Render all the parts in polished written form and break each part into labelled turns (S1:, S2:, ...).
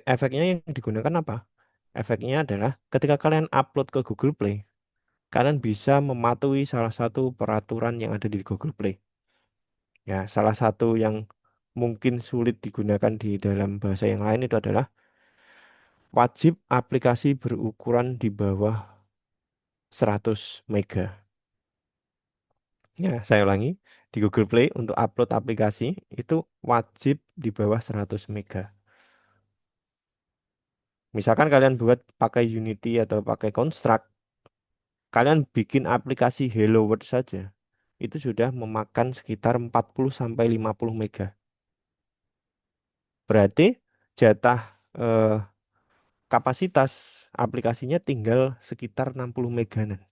S1: efeknya yang digunakan apa? Efeknya adalah ketika kalian upload ke Google Play, kalian bisa mematuhi salah satu peraturan yang ada di Google Play. Ya, salah satu yang mungkin sulit digunakan di dalam bahasa yang lain itu adalah wajib aplikasi berukuran di bawah 100 mega. Ya, saya ulangi, di Google Play untuk upload aplikasi itu wajib di bawah 100 mega. Misalkan kalian buat pakai Unity atau pakai Construct, kalian bikin aplikasi Hello World saja, itu sudah memakan sekitar 40 sampai 50 mega. Berarti jatah eh, kapasitas aplikasinya tinggal sekitar 60 meganan.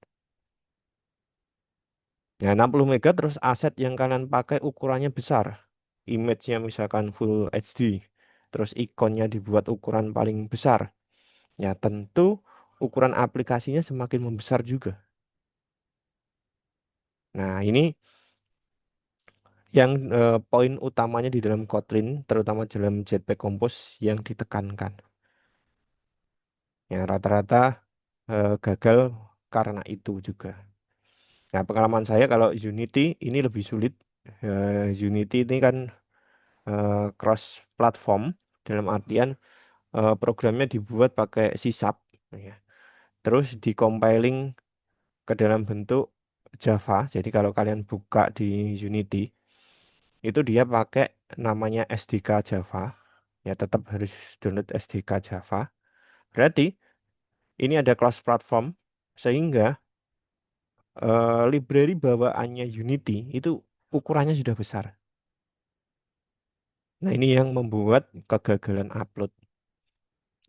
S1: Nah, 60 mega terus aset yang kalian pakai ukurannya besar. Image-nya misalkan Full HD. Terus ikonnya dibuat ukuran paling besar. Ya, tentu ukuran aplikasinya semakin membesar juga. Nah, ini yang poin utamanya di dalam Kotlin, terutama dalam Jetpack Compose yang ditekankan. Ya, rata-rata gagal karena itu juga. Nah, pengalaman saya kalau Unity ini lebih sulit. Unity ini kan cross platform dalam artian programnya dibuat pakai C Sharp ya. Terus dicompiling ke dalam bentuk Java. Jadi kalau kalian buka di Unity itu dia pakai namanya SDK Java. Ya tetap harus download SDK Java. Berarti ini ada cross platform sehingga library bawaannya Unity itu ukurannya sudah besar. Nah, ini yang membuat kegagalan upload.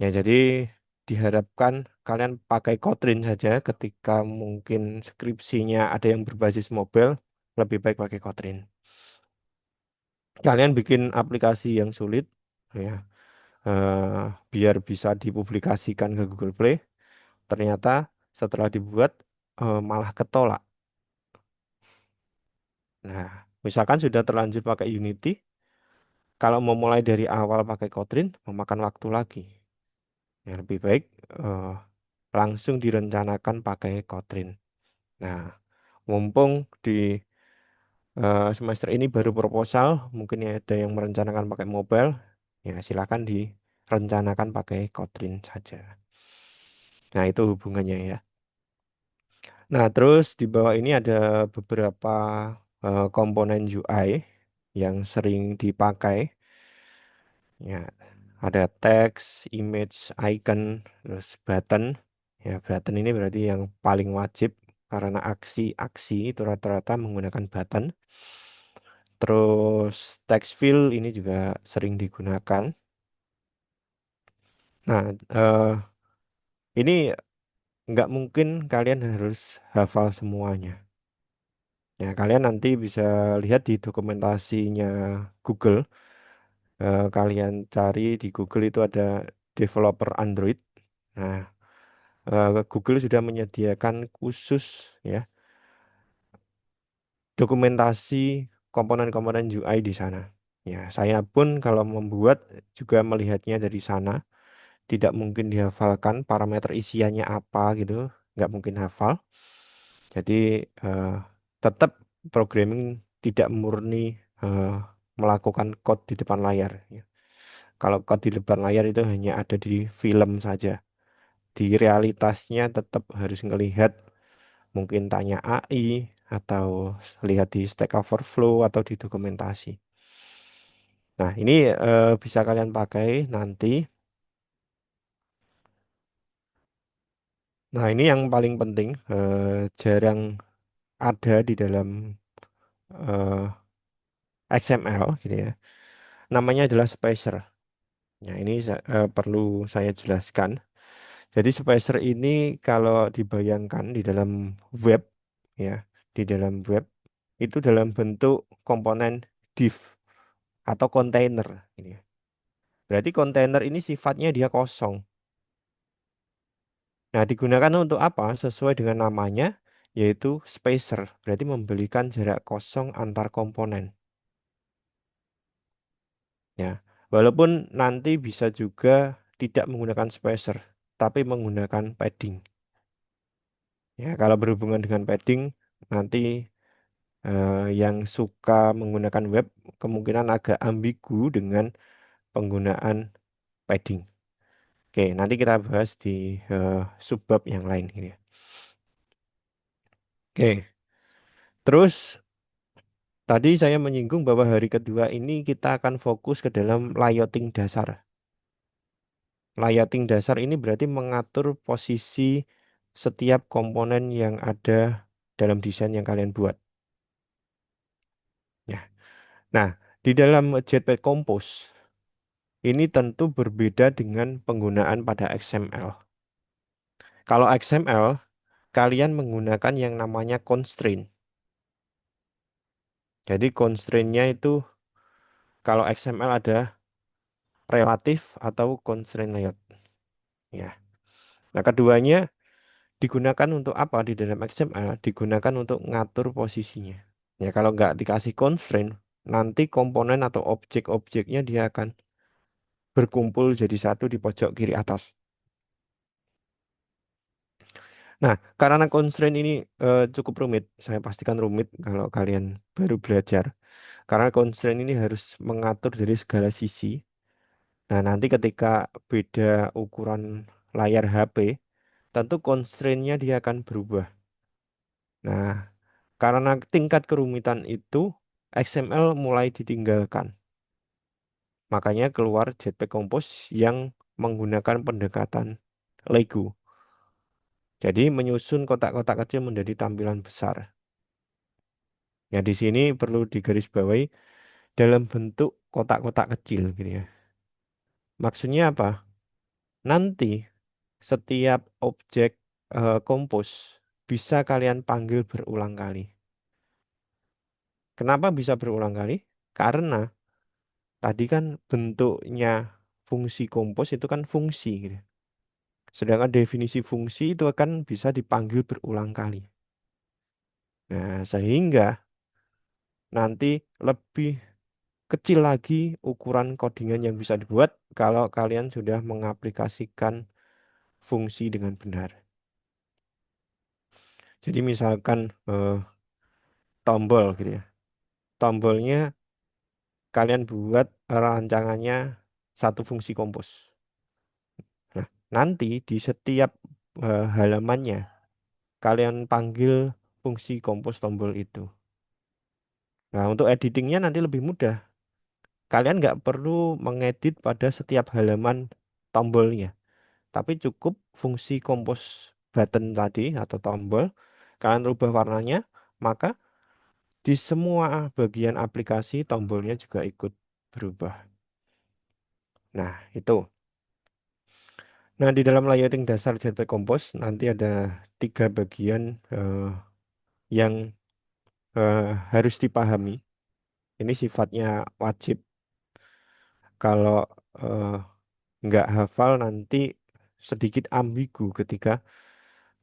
S1: Ya, jadi diharapkan kalian pakai Kotlin saja ketika mungkin skripsinya ada yang berbasis mobile, lebih baik pakai Kotlin. Kalian bikin aplikasi yang sulit, ya, biar bisa dipublikasikan ke Google Play. Ternyata setelah dibuat malah ketolak. Nah, misalkan sudah terlanjur pakai Unity, kalau mau mulai dari awal pakai Kotlin, memakan waktu lagi. Yang lebih baik eh, langsung direncanakan pakai Kotlin. Nah, mumpung di semester ini baru proposal, mungkin ya ada yang merencanakan pakai mobile, ya silakan direncanakan pakai Kotlin saja. Nah, itu hubungannya ya. Nah, terus di bawah ini ada beberapa komponen UI yang sering dipakai. Ya, ada teks, image, icon, terus button. Ya, button ini berarti yang paling wajib karena aksi-aksi itu rata-rata menggunakan button. Terus text fill ini juga sering digunakan. Nah, ini nggak mungkin kalian harus hafal semuanya. Ya, kalian nanti bisa lihat di dokumentasinya Google. Kalian cari di Google itu ada developer Android. Nah, Google sudah menyediakan khusus ya dokumentasi komponen-komponen UI di sana. Ya, saya pun kalau membuat juga melihatnya dari sana. Tidak mungkin dihafalkan parameter isiannya apa gitu, nggak mungkin hafal. Jadi eh, tetap programming tidak murni eh, melakukan code di depan layar. Ya. Kalau code di depan layar itu hanya ada di film saja. Di realitasnya tetap harus ngelihat mungkin tanya AI atau lihat di Stack Overflow atau di dokumentasi. Nah, ini bisa kalian pakai nanti. Nah, ini yang paling penting, jarang ada di dalam XML gitu ya. Namanya adalah spacer. Nah, ini perlu saya jelaskan. Jadi spacer ini kalau dibayangkan di dalam web ya, di dalam web itu dalam bentuk komponen div atau kontainer ini ya. Berarti kontainer ini sifatnya dia kosong. Nah, digunakan untuk apa? Sesuai dengan namanya yaitu spacer. Berarti memberikan jarak kosong antar komponen. Ya. Walaupun nanti bisa juga tidak menggunakan spacer, tapi menggunakan padding. Ya, kalau berhubungan dengan padding, nanti yang suka menggunakan web kemungkinan agak ambigu dengan penggunaan padding. Oke, nanti kita bahas di eh, subbab yang lain ini ya. Oke, terus tadi saya menyinggung bahwa hari kedua ini kita akan fokus ke dalam layouting dasar. Layouting dasar ini berarti mengatur posisi setiap komponen yang ada dalam desain yang kalian buat. Ya. Nah, di dalam Jetpack Compose ini tentu berbeda dengan penggunaan pada XML. Kalau XML, kalian menggunakan yang namanya constraint. Jadi constraint-nya itu kalau XML ada relatif atau constraint layout. Ya. Nah, keduanya digunakan untuk apa di dalam XML? Digunakan untuk ngatur posisinya. Ya, kalau nggak dikasih constraint, nanti komponen atau objek-objeknya dia akan berkumpul jadi satu di pojok kiri atas. Nah, karena constraint ini cukup rumit, saya pastikan rumit kalau kalian baru belajar. Karena constraint ini harus mengatur dari segala sisi. Nah, nanti ketika beda ukuran layar HP, tentu constraint-nya dia akan berubah. Nah, karena tingkat kerumitan itu, XML mulai ditinggalkan. Makanya keluar Jetpack Compose yang menggunakan pendekatan Lego. Jadi menyusun kotak-kotak kecil menjadi tampilan besar. Ya, di sini perlu digarisbawahi dalam bentuk kotak-kotak kecil gitu ya. Maksudnya apa? Nanti setiap objek Compose bisa kalian panggil berulang kali. Kenapa bisa berulang kali? Karena tadi kan bentuknya fungsi Compose itu kan fungsi gitu. Sedangkan definisi fungsi itu akan bisa dipanggil berulang kali. Nah, sehingga nanti lebih kecil lagi ukuran codingan yang bisa dibuat kalau kalian sudah mengaplikasikan fungsi dengan benar. Jadi misalkan tombol gitu ya. Tombolnya kalian buat rancangannya satu fungsi kompos. Nah, nanti di setiap halamannya kalian panggil fungsi kompos tombol itu. Nah, untuk editingnya nanti lebih mudah. Kalian nggak perlu mengedit pada setiap halaman tombolnya, tapi cukup fungsi kompos button tadi atau tombol, kalian rubah warnanya, maka di semua bagian aplikasi tombolnya juga ikut berubah. Nah, itu. Nah, di dalam layouting dasar Jetpack Compose nanti ada tiga bagian yang harus dipahami. Ini sifatnya wajib. Kalau eh, nggak hafal nanti sedikit ambigu ketika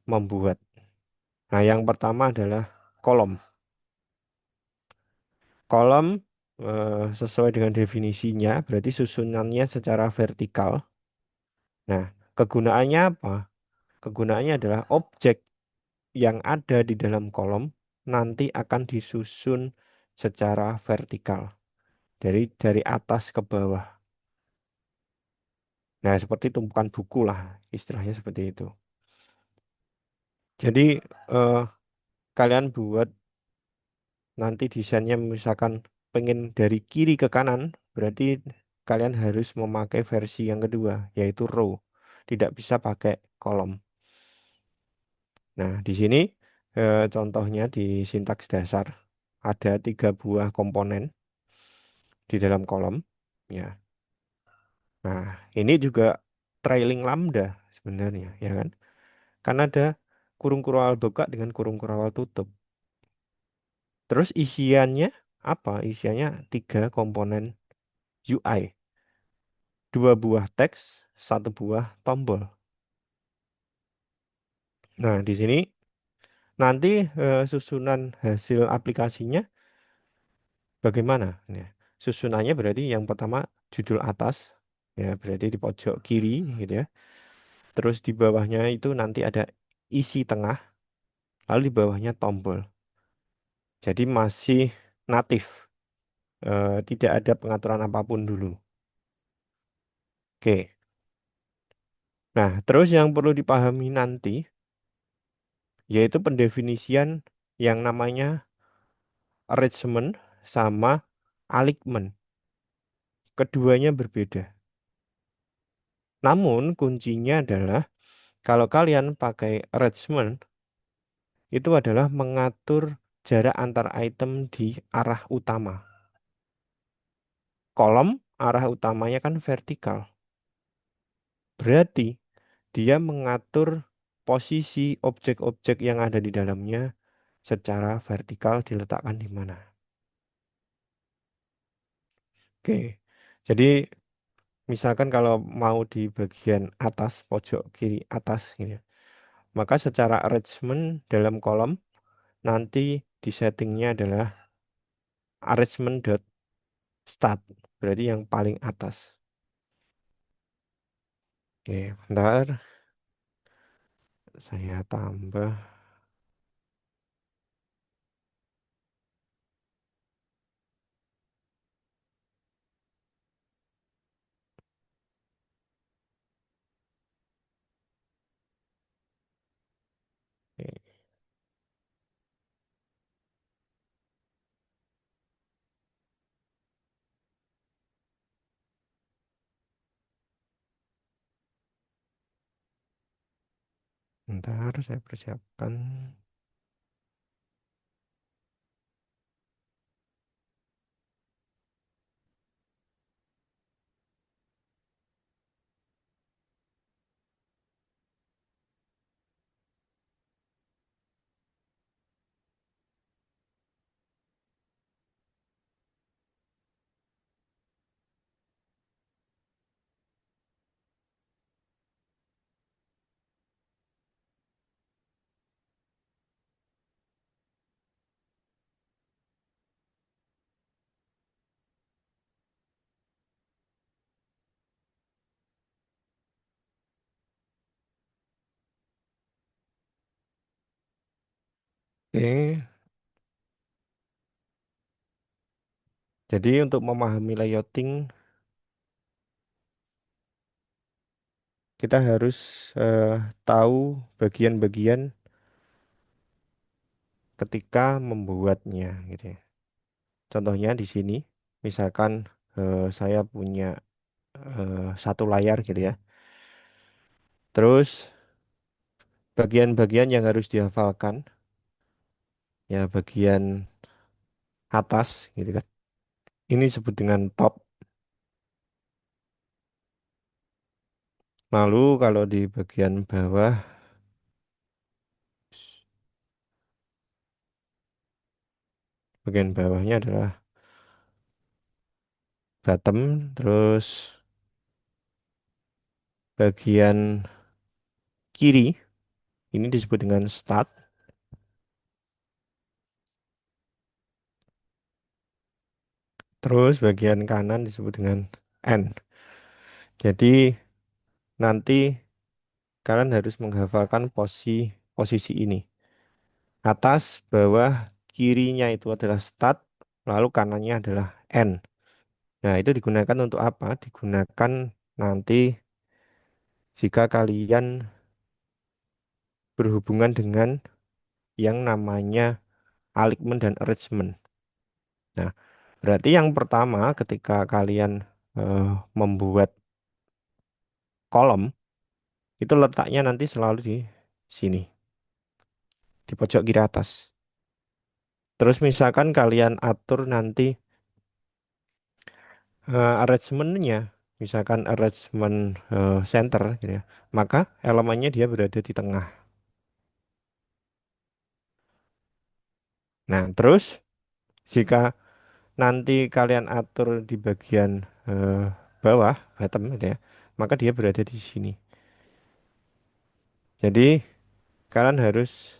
S1: membuat. Nah, yang pertama adalah kolom. Kolom sesuai dengan definisinya berarti susunannya secara vertikal. Nah, kegunaannya apa? Kegunaannya adalah objek yang ada di dalam kolom nanti akan disusun secara vertikal dari atas ke bawah. Nah, seperti tumpukan buku lah, istilahnya seperti itu. Jadi eh, kalian buat nanti desainnya misalkan pengen dari kiri ke kanan, berarti kalian harus memakai versi yang kedua, yaitu row. Tidak bisa pakai kolom. Nah, di sini contohnya di sintaks dasar ada tiga buah komponen di dalam kolom. Ya, nah ini juga trailing lambda sebenarnya, ya kan? Karena ada kurung kurung buka dengan kurung kurung tutup. Terus isiannya apa? Isiannya tiga komponen UI, dua buah teks, satu buah tombol. Nah, di sini nanti susunan hasil aplikasinya bagaimana? Ya, susunannya berarti yang pertama judul atas, ya berarti di pojok kiri gitu ya. Terus di bawahnya itu nanti ada isi tengah, lalu di bawahnya tombol. Jadi masih natif, tidak ada pengaturan apapun dulu. Oke. Nah, terus yang perlu dipahami nanti yaitu pendefinisian yang namanya arrangement sama alignment. Keduanya berbeda. Namun kuncinya adalah kalau kalian pakai arrangement itu adalah mengatur jarak antar item di arah utama. Kolom arah utamanya kan vertikal. Berarti dia mengatur posisi objek-objek yang ada di dalamnya secara vertikal diletakkan di mana. Oke. Jadi misalkan kalau mau di bagian atas, pojok kiri atas gitu ya, maka secara arrangement dalam kolom nanti di settingnya adalah arrangement dot start, berarti yang paling atas. Oke, bentar saya tambah. Oke, bentar saya persiapkan. Oke, jadi untuk memahami layouting kita harus eh, tahu bagian-bagian ketika membuatnya gitu ya. Contohnya di sini, misalkan saya punya satu layar gitu ya. Terus bagian-bagian yang harus dihafalkan, ya bagian atas gitu kan. Ini disebut dengan top. Lalu kalau di bagian bawah, bagian bawahnya adalah bottom. Terus bagian kiri ini disebut dengan start. Terus bagian kanan disebut dengan end. Jadi nanti kalian harus menghafalkan posisi ini. Atas, bawah, kirinya itu adalah start, lalu kanannya adalah end. Nah, itu digunakan untuk apa? Digunakan nanti jika kalian berhubungan dengan yang namanya alignment dan arrangement. Nah, berarti yang pertama ketika kalian eh, membuat kolom, itu letaknya nanti selalu di sini, di pojok kiri atas. Terus misalkan kalian atur nanti arrangementnya, misalkan arrangement center gitu ya, maka elemennya dia berada di tengah. Nah, terus jika nanti kalian atur di bagian eh, bawah, bottom gitu ya, maka dia berada di sini. Jadi kalian harus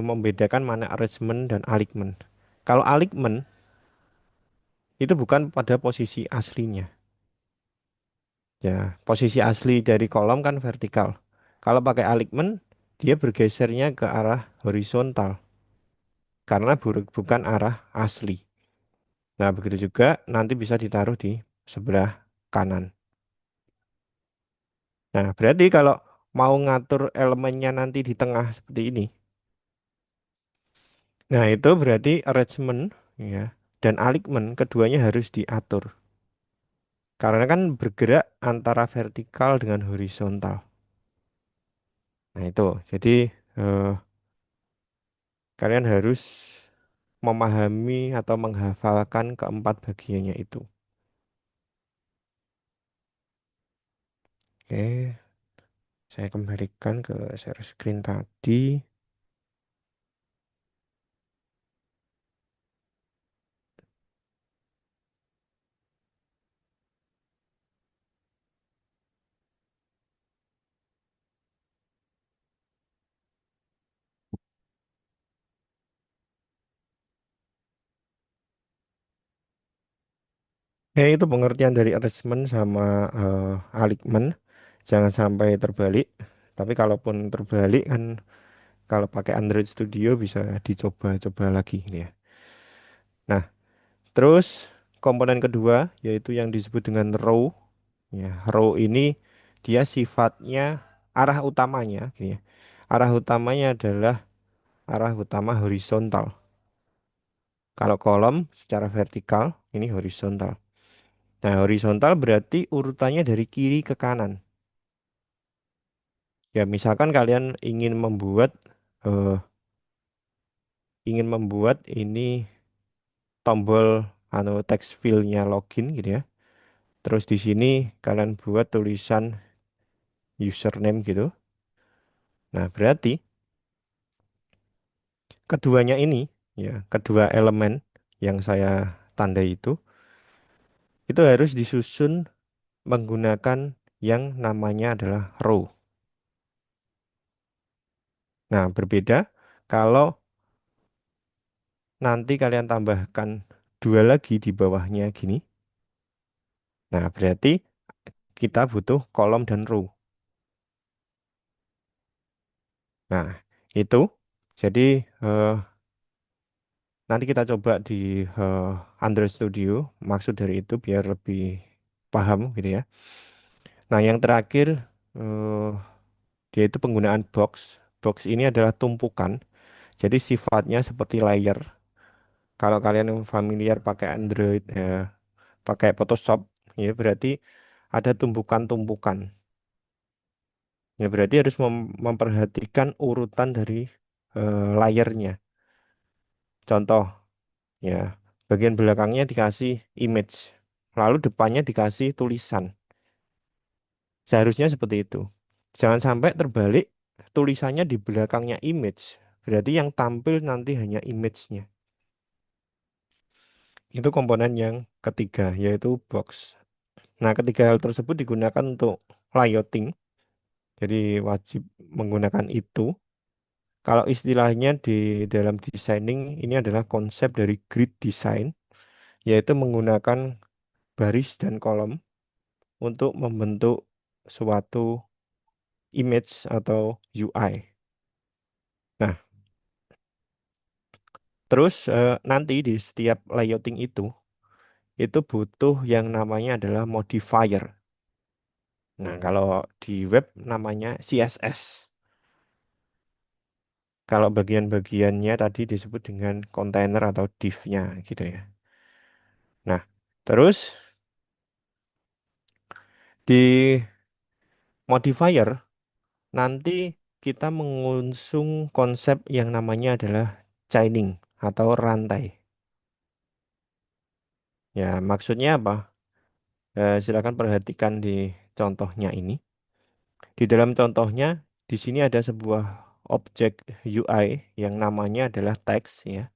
S1: membedakan mana arrangement dan alignment. Kalau alignment itu bukan pada posisi aslinya. Ya, posisi asli dari kolom kan vertikal. Kalau pakai alignment, dia bergesernya ke arah horizontal karena bukan arah asli. Nah, begitu juga nanti bisa ditaruh di sebelah kanan. Nah, berarti kalau mau ngatur elemennya nanti di tengah seperti ini, nah itu berarti arrangement ya dan alignment keduanya harus diatur. Karena kan bergerak antara vertikal dengan horizontal. Nah, itu. Jadi eh, kalian harus memahami atau menghafalkan keempat bagiannya itu. Oke, saya kembalikan ke share screen tadi. Ya, itu pengertian dari arrangement sama alignment. Jangan sampai terbalik. Tapi kalaupun terbalik kan kalau pakai Android Studio bisa dicoba-coba lagi ini ya. Nah, terus komponen kedua yaitu yang disebut dengan row. Ya, row ini dia sifatnya arah utamanya, gini ya. Arah utamanya adalah arah utama horizontal. Kalau kolom secara vertikal, ini horizontal. Nah, horizontal berarti urutannya dari kiri ke kanan. Ya, misalkan kalian eh, ingin membuat ini tombol text field-nya login gitu ya. Terus di sini kalian buat tulisan username gitu. Nah, berarti keduanya ini ya, kedua elemen yang saya tandai itu harus disusun menggunakan yang namanya adalah row. Nah, berbeda kalau nanti kalian tambahkan dua lagi di bawahnya gini. Nah, berarti kita butuh kolom dan row. Nah, itu jadi eh, nanti kita coba di eh, Android Studio. Maksud dari itu biar lebih paham gitu ya. Nah, yang terakhir eh, dia itu penggunaan box. Box ini adalah tumpukan. Jadi sifatnya seperti layer. Kalau kalian yang familiar pakai Android, pakai Photoshop, ya berarti ada tumpukan-tumpukan. Ya berarti harus memperhatikan urutan dari layernya. Contoh, ya bagian belakangnya dikasih image, lalu depannya dikasih tulisan. Seharusnya seperti itu. Jangan sampai terbalik, tulisannya di belakangnya image. Berarti yang tampil nanti hanya image-nya. Itu komponen yang ketiga, yaitu box. Nah, ketiga hal tersebut digunakan untuk layouting. Jadi wajib menggunakan itu. Kalau istilahnya di dalam designing ini adalah konsep dari grid design, yaitu menggunakan baris dan kolom untuk membentuk suatu image atau UI. Nah, terus nanti di setiap layouting itu butuh yang namanya adalah modifier. Nah, kalau di web namanya CSS. Kalau bagian-bagiannya tadi disebut dengan container atau div-nya gitu ya. Nah, terus di modifier nanti kita mengusung konsep yang namanya adalah chaining atau rantai. Ya, maksudnya apa? Silakan perhatikan di contohnya ini. Di dalam contohnya, di sini ada sebuah objek UI yang namanya adalah text ya.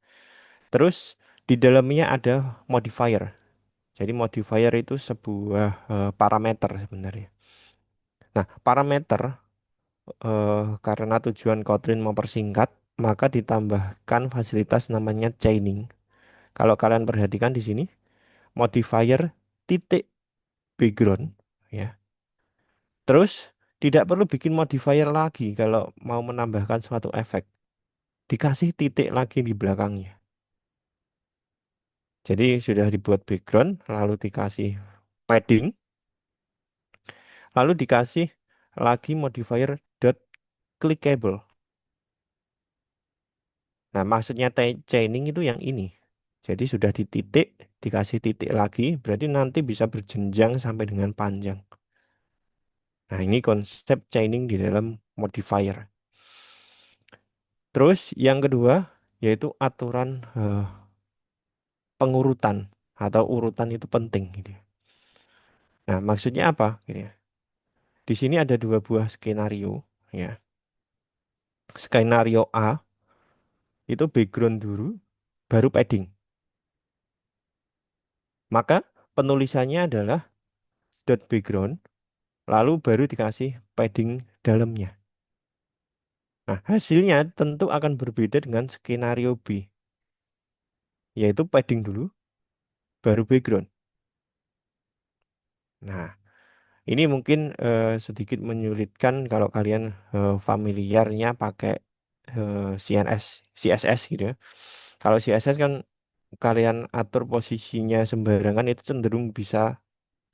S1: Terus di dalamnya ada modifier. Jadi modifier itu sebuah parameter sebenarnya. Nah, parameter karena tujuan Kotlin mempersingkat, maka ditambahkan fasilitas namanya chaining. Kalau kalian perhatikan di sini, modifier titik background ya. Terus tidak perlu bikin modifier lagi kalau mau menambahkan suatu efek. Dikasih titik lagi di belakangnya. Jadi sudah dibuat background, lalu dikasih padding, lalu dikasih lagi modifier dot clickable. Nah, maksudnya chaining itu yang ini. Jadi sudah dititik, dikasih titik lagi, berarti nanti bisa berjenjang sampai dengan panjang. Nah, ini konsep chaining di dalam modifier. Terus yang kedua, yaitu aturan pengurutan atau urutan itu penting gitu ya. Nah, maksudnya apa gitu ya? Di sini ada dua buah skenario ya. Skenario A itu background dulu, baru padding. Maka penulisannya adalah dot background, lalu baru dikasih padding dalamnya. Nah, hasilnya tentu akan berbeda dengan skenario B, yaitu padding dulu, baru background. Nah, ini mungkin sedikit menyulitkan kalau kalian familiarnya pakai CNS, CSS gitu ya. Kalau CSS kan kalian atur posisinya sembarangan itu cenderung bisa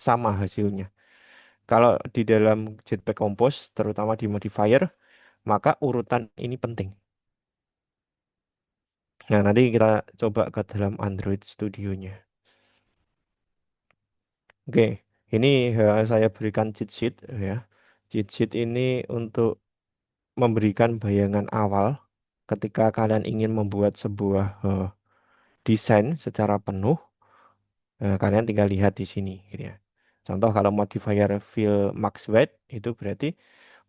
S1: sama hasilnya. Kalau di dalam Jetpack Compose, terutama di modifier, maka urutan ini penting. Nah, nanti kita coba ke dalam Android Studio-nya. Oke, ini saya berikan cheat sheet ya. Cheat sheet ini untuk memberikan bayangan awal ketika kalian ingin membuat sebuah desain secara penuh, kalian tinggal lihat di sini gitu ya. Contoh kalau modifier fill max width itu berarti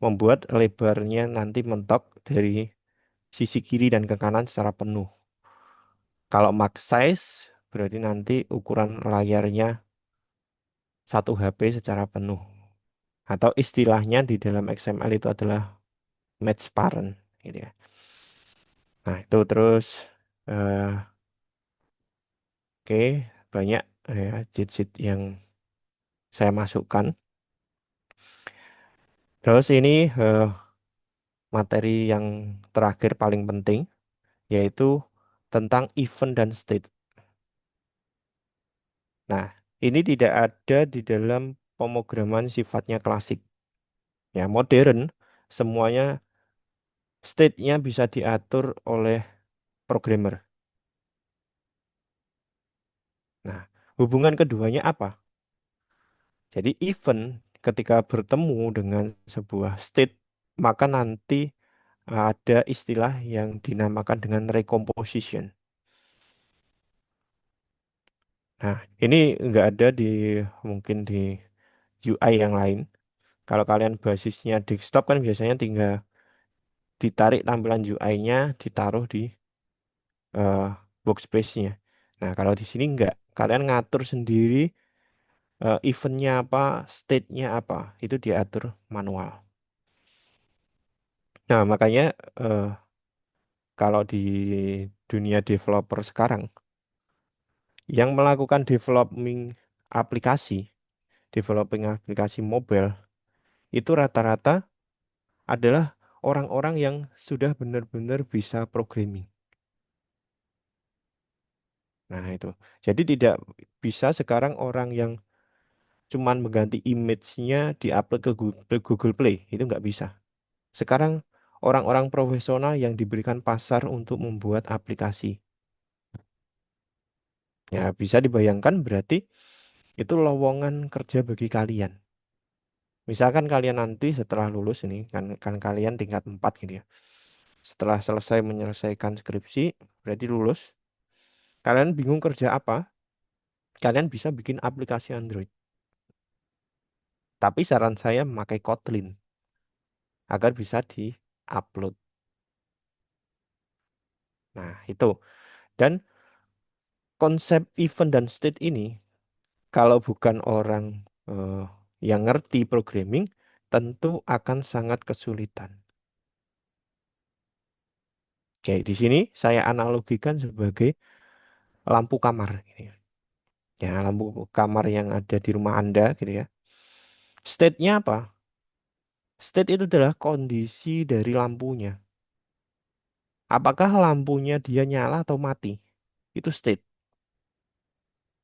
S1: membuat lebarnya nanti mentok dari sisi kiri dan ke kanan secara penuh. Kalau max size berarti nanti ukuran layarnya 1 HP secara penuh. Atau istilahnya di dalam XML itu adalah match parent gitu ya. Nah, itu terus eh, oke, banyak ya cheat-sheet yang saya masukkan. Terus ini materi yang terakhir paling penting yaitu tentang event dan state. Nah, ini tidak ada di dalam pemrograman sifatnya klasik. Ya, modern semuanya state-nya bisa diatur oleh programmer. Nah, hubungan keduanya apa? Jadi event ketika bertemu dengan sebuah state, maka nanti ada istilah yang dinamakan dengan recomposition. Nah, ini nggak ada di mungkin di UI yang lain. Kalau kalian basisnya desktop kan biasanya tinggal ditarik tampilan UI-nya, ditaruh di eh, workspace-nya. Nah, kalau di sini nggak. Kalian ngatur sendiri event-nya apa, state-nya apa. Itu diatur manual. Nah, makanya eh, kalau di dunia developer sekarang, yang melakukan developing aplikasi mobile, itu rata-rata adalah orang-orang yang sudah benar-benar bisa programming. Nah, itu. Jadi tidak bisa sekarang orang yang cuman mengganti image-nya diupload ke Google Play. Itu nggak bisa. Sekarang orang-orang profesional yang diberikan pasar untuk membuat aplikasi. Ya, bisa dibayangkan berarti itu lowongan kerja bagi kalian. Misalkan kalian nanti setelah lulus ini, kan kalian tingkat 4 gitu ya. Setelah selesai menyelesaikan skripsi, berarti lulus. Kalian bingung kerja apa? Kalian bisa bikin aplikasi Android. Tapi saran saya memakai Kotlin agar bisa di-upload. Nah, itu. Dan konsep event dan state ini, kalau bukan orang yang ngerti programming, tentu akan sangat kesulitan. Oke, di sini saya analogikan sebagai lampu kamar. Gitu ya. Ya, lampu kamar yang ada di rumah Anda gitu ya. State-nya apa? State itu adalah kondisi dari lampunya. Apakah lampunya dia nyala atau mati? Itu state.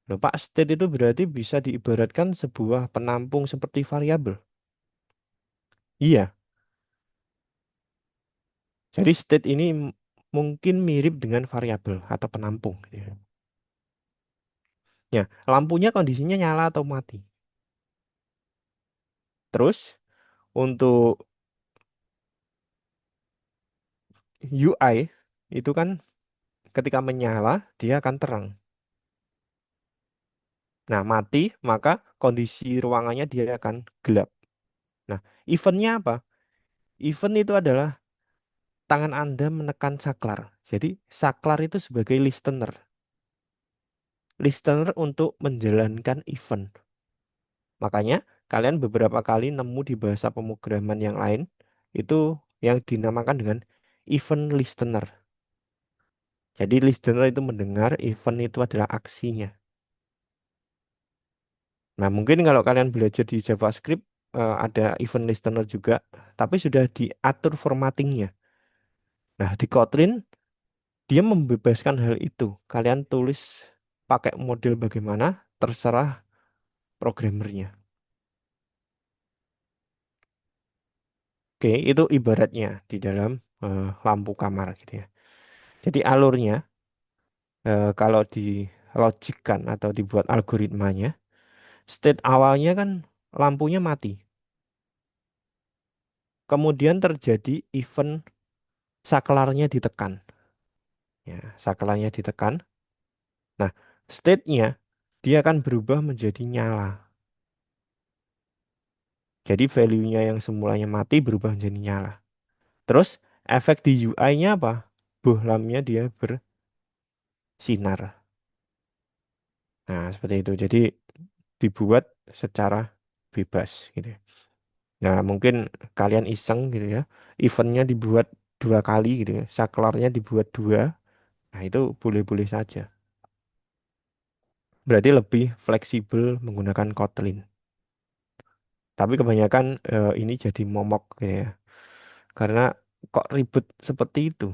S1: Loh, Pak, state itu berarti bisa diibaratkan sebuah penampung seperti variabel. Iya, jadi state ini mungkin mirip dengan variabel atau penampung, gitu ya. Ya, lampunya kondisinya nyala atau mati. Terus untuk UI itu kan ketika menyala dia akan terang. Nah, mati maka kondisi ruangannya dia akan gelap. Nah, eventnya apa? Event itu adalah tangan Anda menekan saklar. Jadi saklar itu sebagai listener. Listener untuk menjalankan event. Makanya kalian beberapa kali nemu di bahasa pemrograman yang lain itu yang dinamakan dengan event listener. Jadi listener itu mendengar, event itu adalah aksinya. Nah, mungkin kalau kalian belajar di JavaScript ada event listener juga, tapi sudah diatur formattingnya. Nah, di Kotlin dia membebaskan hal itu. Kalian tulis pakai model bagaimana, terserah programmernya. Oke, itu ibaratnya di dalam lampu kamar gitu ya. Jadi alurnya kalau dilogikkan atau dibuat algoritmanya, state awalnya kan lampunya mati. Kemudian terjadi event saklarnya ditekan. Ya, saklarnya ditekan. Nah, state-nya dia akan berubah menjadi nyala. Jadi value-nya yang semulanya mati berubah menjadi nyala. Terus efek di UI-nya apa? Bohlamnya dia bersinar. Nah, seperti itu. Jadi dibuat secara bebas gitu ya. Nah, mungkin kalian iseng gitu ya. Eventnya dibuat dua kali gitu ya. Saklarnya dibuat dua. Nah, itu boleh-boleh saja. Berarti lebih fleksibel menggunakan Kotlin. Tapi kebanyakan ini jadi momok gitu ya. Karena kok ribet seperti itu.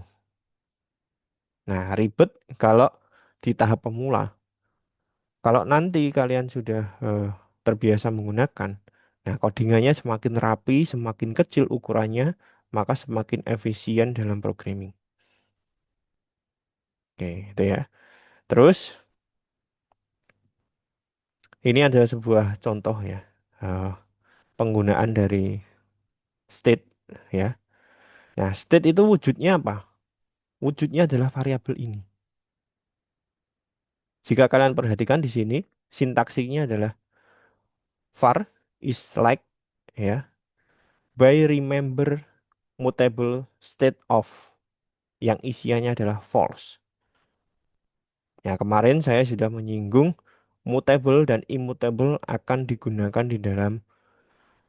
S1: Nah, ribet kalau di tahap pemula. Kalau nanti kalian sudah terbiasa menggunakan, nah codingannya semakin rapi, semakin kecil ukurannya, maka semakin efisien dalam programming. Oke, itu ya. Terus ini adalah sebuah contoh ya, eh, penggunaan dari state ya. Nah, state itu wujudnya apa? Wujudnya adalah variabel ini. Jika kalian perhatikan di sini, sintaksinya adalah var is like ya by remember mutable state of yang isiannya adalah false. Ya, kemarin saya sudah menyinggung mutable dan immutable akan digunakan di dalam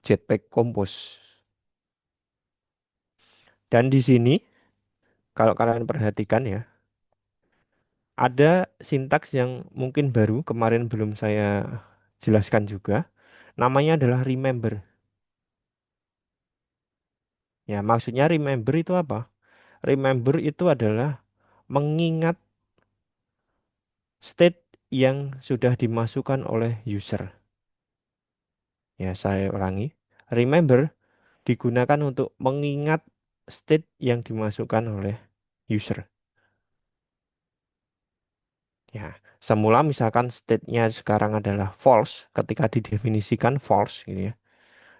S1: Jetpack Compose. Dan di sini, kalau kalian perhatikan ya, ada sintaks yang mungkin baru, kemarin belum saya jelaskan juga. Namanya adalah remember. Ya, maksudnya remember itu apa? Remember itu adalah mengingat state yang sudah dimasukkan oleh user. Ya, saya ulangi. Remember digunakan untuk mengingat state yang dimasukkan oleh user. Ya, semula misalkan state-nya sekarang adalah false, ketika didefinisikan false gitu ya.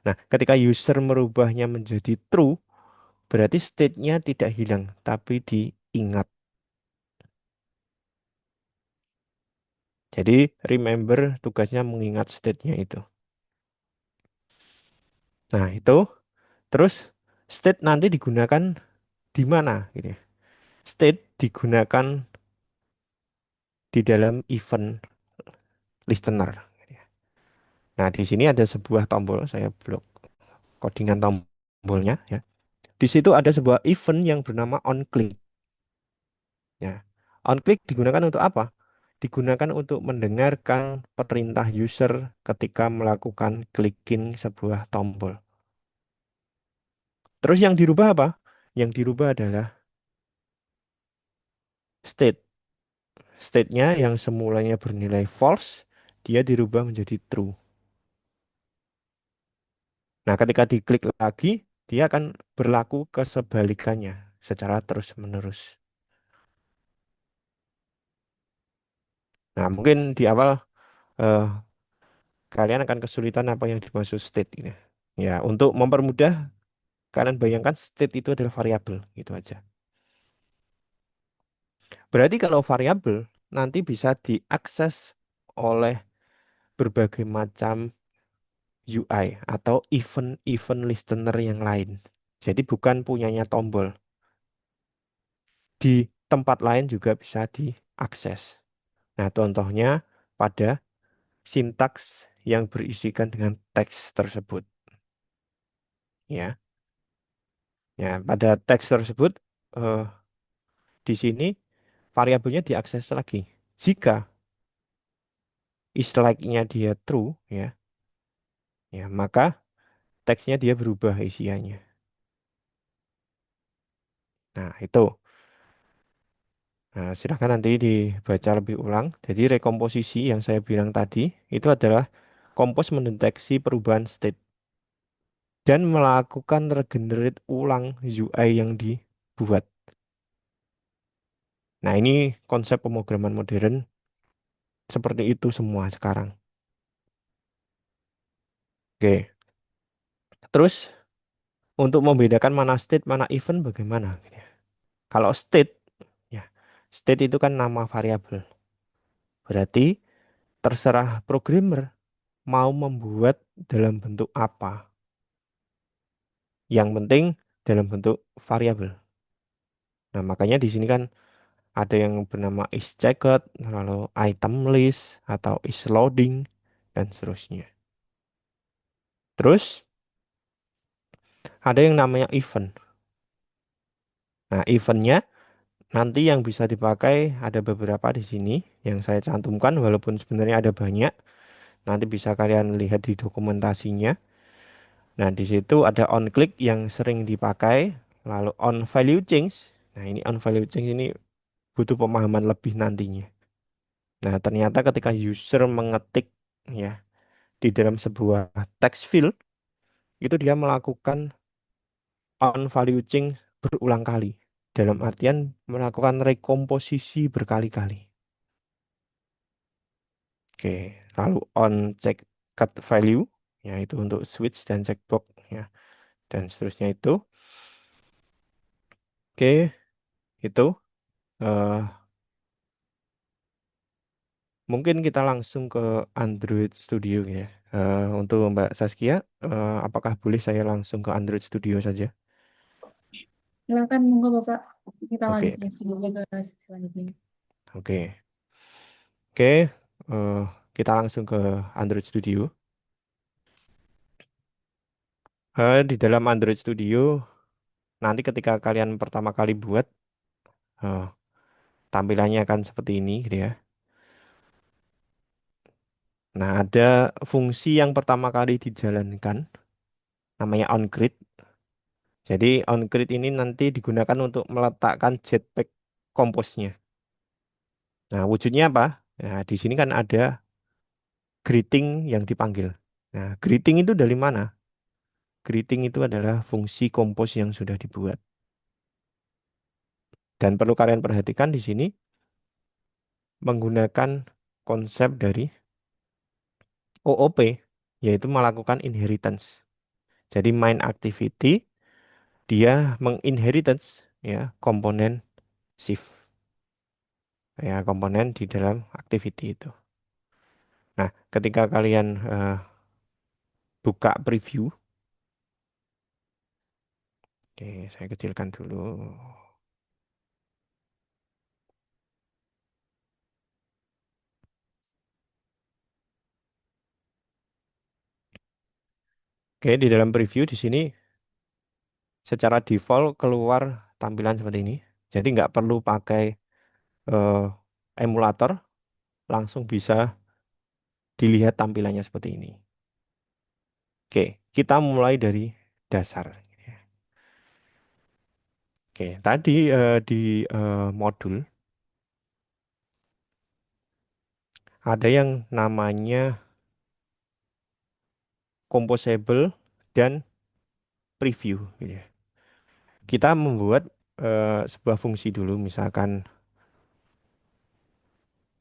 S1: Nah, ketika user merubahnya menjadi true, berarti state-nya tidak hilang, tapi diingat. Jadi, remember tugasnya mengingat state-nya itu. Nah, itu terus state nanti digunakan di mana gitu ya. State digunakan di dalam event listener. Gitu ya. Nah, di sini ada sebuah tombol, saya blok codingan tombolnya ya. Di situ ada sebuah event yang bernama onClick. Ya. OnClick digunakan untuk apa? digunakan untuk mendengarkan perintah user ketika melakukan clicking sebuah tombol. Terus yang dirubah apa? Yang dirubah adalah state. State-nya yang semulanya bernilai false, dia dirubah menjadi true. Nah, ketika diklik lagi, dia akan berlaku kesebalikannya secara terus-menerus. Nah, mungkin di awal eh, kalian akan kesulitan apa yang dimaksud state ini. Ya, untuk mempermudah, kalian bayangkan state itu adalah variabel, gitu aja. Berarti kalau variabel nanti bisa diakses oleh berbagai macam UI atau event-event listener yang lain. Jadi bukan punyanya tombol. Di tempat lain juga bisa diakses. Nah, contohnya pada sintaks yang berisikan dengan teks tersebut. Ya, ya pada teks tersebut eh, di sini variabelnya diakses lagi. Jika is like-nya dia true, ya maka teksnya dia berubah isiannya. Nah, itu. Nah, silakan nanti dibaca lebih ulang. Jadi rekomposisi yang saya bilang tadi itu adalah kompos mendeteksi perubahan state dan melakukan regenerate ulang UI yang dibuat. Nah, ini konsep pemrograman modern seperti itu semua sekarang. Oke. Terus untuk membedakan mana state, mana event bagaimana? Kalau state, ya, state itu kan nama variabel. Berarti terserah programmer mau membuat dalam bentuk apa. Yang penting dalam bentuk variabel. Nah, makanya di sini kan ada yang bernama isCheckout, lalu item list, atau isLoading, dan seterusnya. Terus ada yang namanya event. Nah, eventnya nanti yang bisa dipakai ada beberapa di sini yang saya cantumkan, walaupun sebenarnya ada banyak. Nanti bisa kalian lihat di dokumentasinya. Nah, di situ ada on click yang sering dipakai, lalu on value change. Nah, ini on value change ini butuh pemahaman lebih nantinya. Nah, ternyata ketika user mengetik ya di dalam sebuah text field, itu dia melakukan on value change berulang kali. Dalam artian melakukan rekomposisi berkali-kali. Oke, lalu on check cut value, yaitu untuk switch dan checkbox ya, dan seterusnya itu. Oke, itu. eh, Mungkin kita langsung ke Android Studio ya. Untuk Mbak Saskia, apakah boleh saya langsung ke Android Studio saja?
S2: Silakan, monggo Bapak. Kita
S1: Oke,
S2: lanjutkan selanjutnya ke selanjutnya.
S1: oke, oke. eh, kita langsung ke Android Studio. Di dalam Android Studio, nanti ketika kalian pertama kali buat, eh, tampilannya akan seperti ini, gitu ya. Nah, ada fungsi yang pertama kali dijalankan, namanya onGrid. Jadi onGrid ini nanti digunakan untuk meletakkan Jetpack komposnya. Nah, wujudnya apa? Nah, di sini kan ada greeting yang dipanggil. Nah, greeting itu dari mana? Greeting itu adalah fungsi kompos yang sudah dibuat. Dan perlu kalian perhatikan di sini menggunakan konsep dari OOP, yaitu melakukan inheritance. Jadi main activity dia menginheritance ya komponen shift ya komponen di dalam activity itu. Nah, ketika kalian buka preview, oke, saya kecilkan dulu. Oke, di dalam preview di sini secara default keluar tampilan seperti ini. Jadi nggak perlu pakai eh, emulator langsung bisa dilihat tampilannya seperti ini. Oke, kita mulai dari dasar. Oke, tadi di modul ada yang namanya composable dan preview, gitu ya. Kita membuat sebuah fungsi dulu, misalkan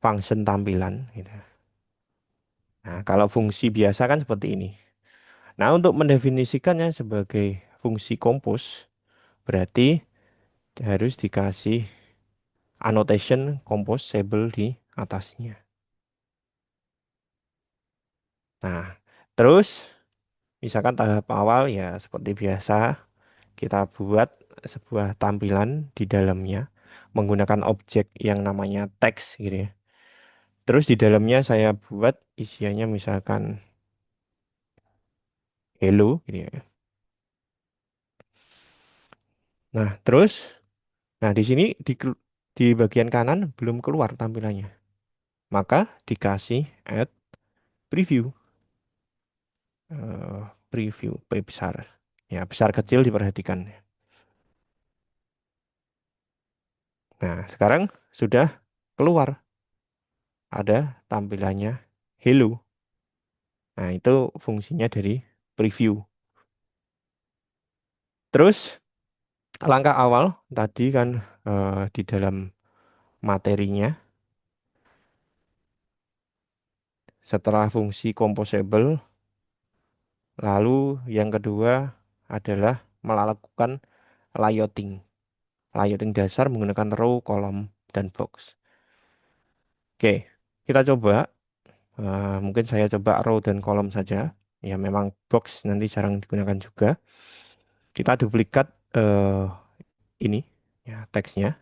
S1: function tampilan, gitu. Nah, kalau fungsi biasa kan seperti ini. Nah, untuk mendefinisikannya sebagai fungsi compose, berarti harus dikasih annotation composable di atasnya. Nah, terus misalkan tahap awal ya seperti biasa, kita buat sebuah tampilan di dalamnya menggunakan objek yang namanya teks gitu ya. Terus di dalamnya saya buat isiannya misalkan hello gitu ya. Nah, terus di sini di bagian kanan belum keluar tampilannya. Maka dikasih add preview. Preview P besar. Ya, besar kecil diperhatikan. Nah, sekarang sudah keluar ada tampilannya hello. Nah, itu fungsinya dari preview. Terus langkah awal tadi kan di dalam materinya, setelah fungsi composable, lalu yang kedua adalah melakukan layouting. Layouting dasar menggunakan row, kolom, dan box. Oke, kita coba. Mungkin saya coba row dan kolom saja. Ya, memang box nanti jarang digunakan juga. Kita duplikat ini, ya teksnya.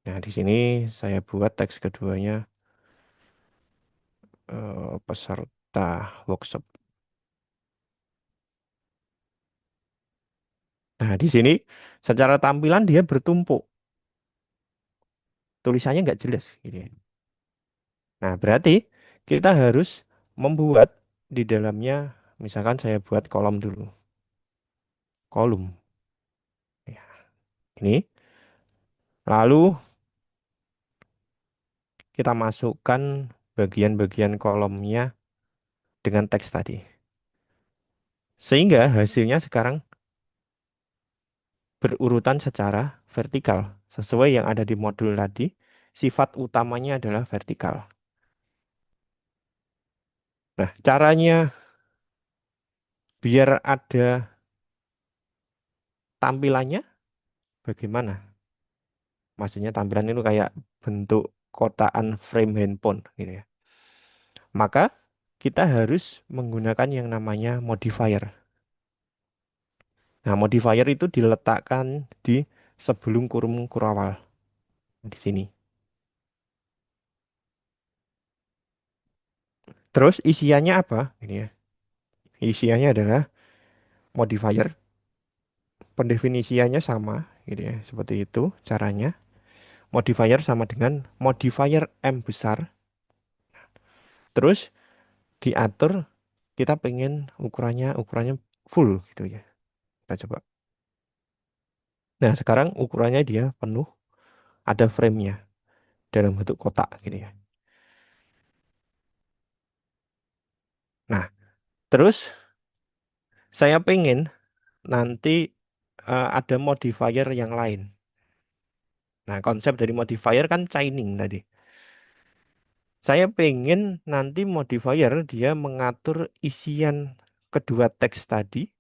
S1: Nah, di sini saya buat teks keduanya peserta workshop. Nah, di sini secara tampilan dia bertumpuk, tulisannya nggak jelas gitu ya. Nah, berarti kita harus membuat di dalamnya, misalkan saya buat kolom dulu, kolom. Ya, ini. Lalu kita masukkan bagian-bagian kolomnya dengan teks tadi. Sehingga hasilnya sekarang berurutan secara vertikal. Sesuai yang ada di modul tadi, sifat utamanya adalah vertikal. Nah, caranya biar ada tampilannya bagaimana? Maksudnya tampilan itu kayak bentuk kotaan frame handphone gitu ya. Maka kita harus menggunakan yang namanya modifier. Nah, modifier itu diletakkan di sebelum kurung kurawal di sini. Terus isiannya apa? Ini ya. Isiannya adalah modifier. Pendefinisiannya sama gitu ya. Seperti itu caranya. Modifier sama dengan modifier M besar. Terus diatur kita pengen ukurannya full gitu ya. Kita coba. Nah, sekarang ukurannya dia penuh, ada frame-nya dalam bentuk kotak gitu ya. Nah, terus saya pengen nanti ada modifier yang lain. Nah, konsep dari modifier kan chaining tadi. Saya pengen nanti modifier dia mengatur isian kedua teks tadi,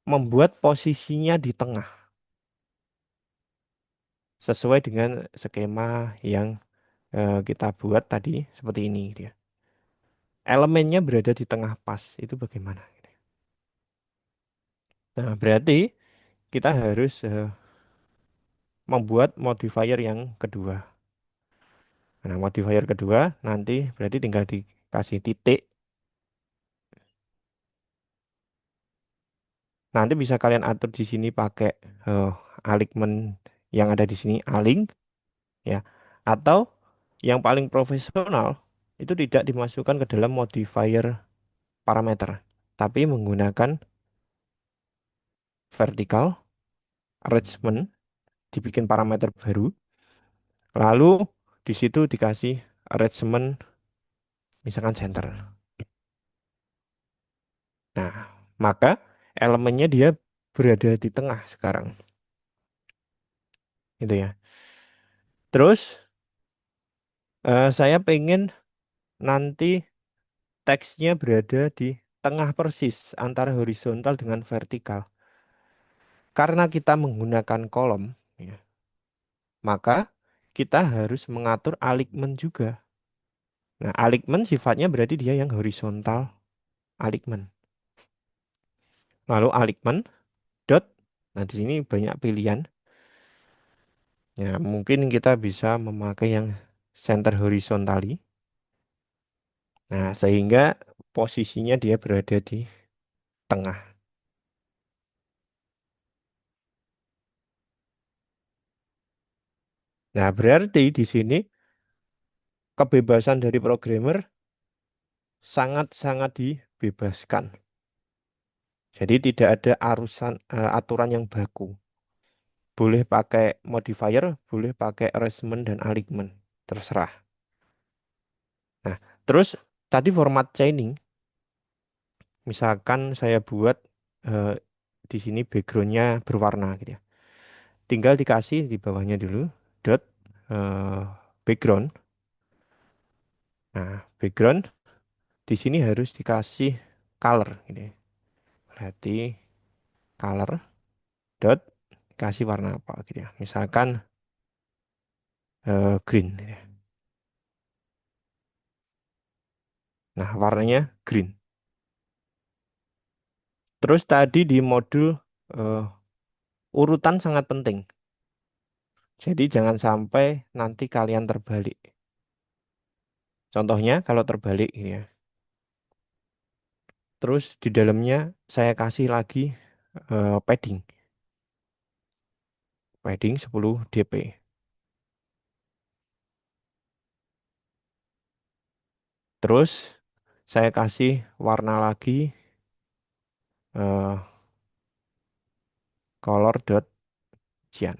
S1: membuat posisinya di tengah, sesuai dengan skema yang kita buat tadi seperti ini gitu ya. Elemennya berada di tengah pas, itu bagaimana? Nah, berarti kita harus membuat modifier yang kedua. Nah, modifier kedua nanti berarti tinggal dikasih titik. Nanti bisa kalian atur di sini pakai eh, alignment yang ada di sini, align. ya. Atau yang paling profesional itu tidak dimasukkan ke dalam modifier parameter, tapi menggunakan vertical arrangement, dibikin parameter baru, lalu di situ dikasih arrangement misalkan center. Nah, maka elemennya dia berada di tengah sekarang, gitu ya. Terus saya pengen nanti teksnya berada di tengah persis antara horizontal dengan vertikal. Karena kita menggunakan kolom, ya, maka kita harus mengatur alignment juga. Nah, alignment sifatnya berarti dia yang horizontal alignment. Lalu alignment dot. Nah, di sini banyak pilihan. Ya, mungkin kita bisa memakai yang center horizontally. Nah, sehingga posisinya dia berada di tengah. Nah, berarti di sini kebebasan dari programmer sangat-sangat dibebaskan. Jadi tidak ada aturan yang baku. Boleh pakai modifier, boleh pakai arrangement dan alignment. Terserah. Nah, terus tadi format chaining, misalkan saya buat eh, di sini backgroundnya berwarna gitu ya. Tinggal dikasih di bawahnya dulu dot eh, background. Nah, background di sini harus dikasih color gitu ya. Berarti color dot kasih warna apa gitu ya. Misalkan green gitu ya. Nah, warnanya green. Terus tadi di modul eh, urutan sangat penting. Jadi jangan sampai nanti kalian terbalik. Contohnya kalau terbalik gitu ya. Terus di dalamnya saya kasih lagi padding. Padding 10 dp. Terus saya kasih warna lagi eh, color dot cyan.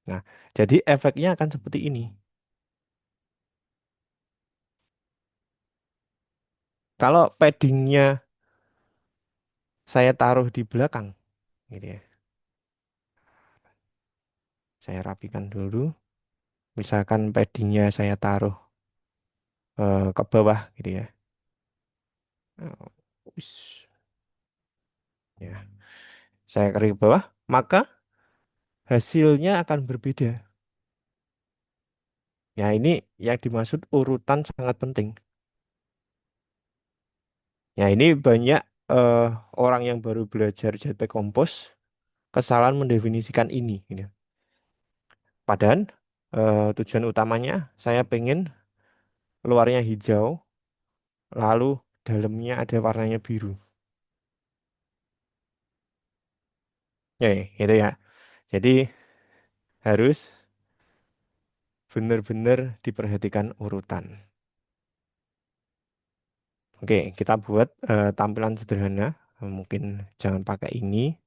S1: Nah, jadi efeknya akan seperti ini. Kalau paddingnya saya taruh di belakang, gitu ya. Saya rapikan dulu. Misalkan paddingnya saya taruh ke bawah, gitu ya. Oh, wis, ya, saya tarik ke bawah, maka hasilnya akan berbeda. Ya, ini yang dimaksud urutan sangat penting. Ya, ini banyak eh, orang yang baru belajar JP Compose kesalahan mendefinisikan ini. Gitu. Padahal tujuan utamanya saya pengen luarnya hijau, lalu dalamnya ada warnanya biru. Ya, ya, gitu ya. Jadi harus benar-benar diperhatikan urutan. Oke, kita buat tampilan sederhana. Mungkin jangan pakai ini.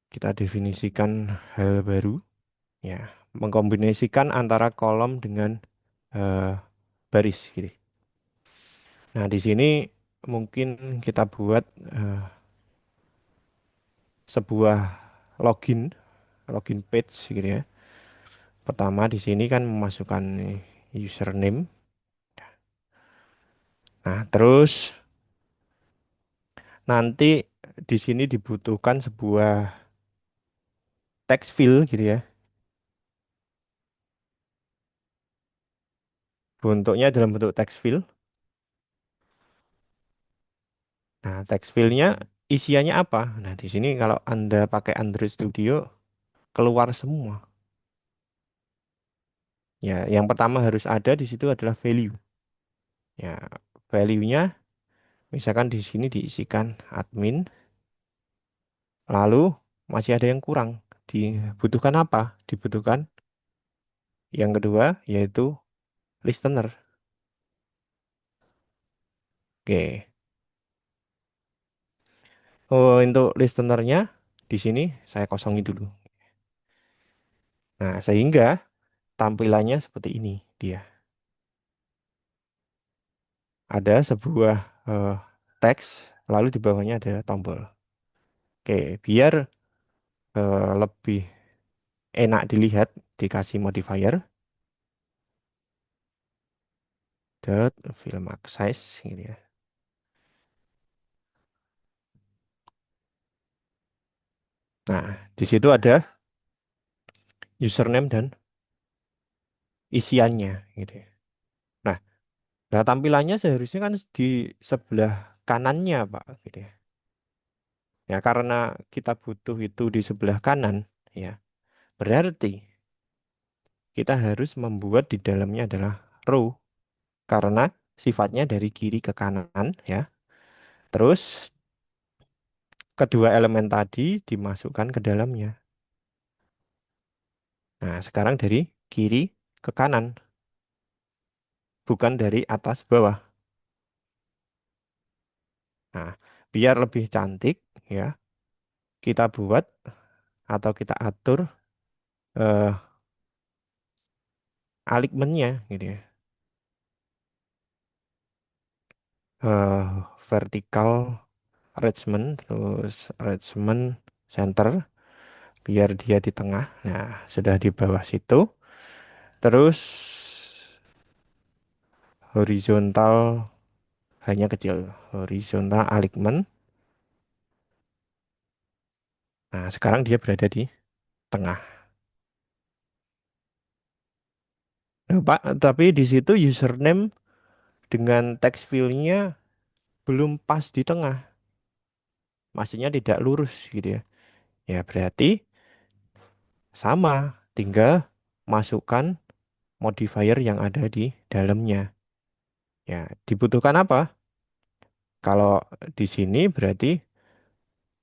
S1: Kita definisikan hal baru. Ya, mengkombinasikan antara kolom dengan eh, baris gitu. Nah, di sini mungkin kita buat eh, sebuah login, login page gitu ya. Pertama di sini kan memasukkan username. Nah, terus nanti di sini dibutuhkan sebuah text field gitu ya. Bentuknya dalam bentuk text field. Nah, text fieldnya isiannya apa? Nah, di sini kalau Anda pakai Android Studio keluar semua. Ya, yang pertama harus ada di situ adalah value. Ya, value-nya misalkan di sini diisikan admin, lalu masih ada yang kurang. dibutuhkan apa? Dibutuhkan yang kedua yaitu listener. Oke. Oh, untuk listenernya di sini saya kosongi dulu. Nah, sehingga tampilannya seperti ini dia. Ada sebuah eh, teks, lalu di bawahnya ada tombol. Oke, biar lebih enak dilihat, dikasih modifier dot fill max size gitu ya. Nah, di situ ada username dan isiannya gitu ya. Nah, nah tampilannya seharusnya kan di sebelah kanannya, Pak, gitu ya. Ya, karena kita butuh itu di sebelah kanan, ya. Berarti kita harus membuat di dalamnya adalah row karena sifatnya dari kiri ke kanan, ya. Terus kedua elemen tadi dimasukkan ke dalamnya. Nah, sekarang dari kiri ke kanan, bukan dari atas bawah. Nah, biar lebih cantik, ya, kita buat atau kita atur eh, alignment-nya gitu ya. Eh, Vertical arrangement, terus arrangement center, biar dia di tengah. Nah, sudah di bawah situ. Terus horizontal hanya kecil, horizontal alignment. Nah, sekarang dia berada di tengah. Nah, Pak, tapi di situ username dengan text field-nya belum pas di tengah. Maksudnya tidak lurus gitu ya. Ya, berarti sama, tinggal masukkan modifier yang ada di dalamnya. Ya, dibutuhkan apa? Kalau di sini berarti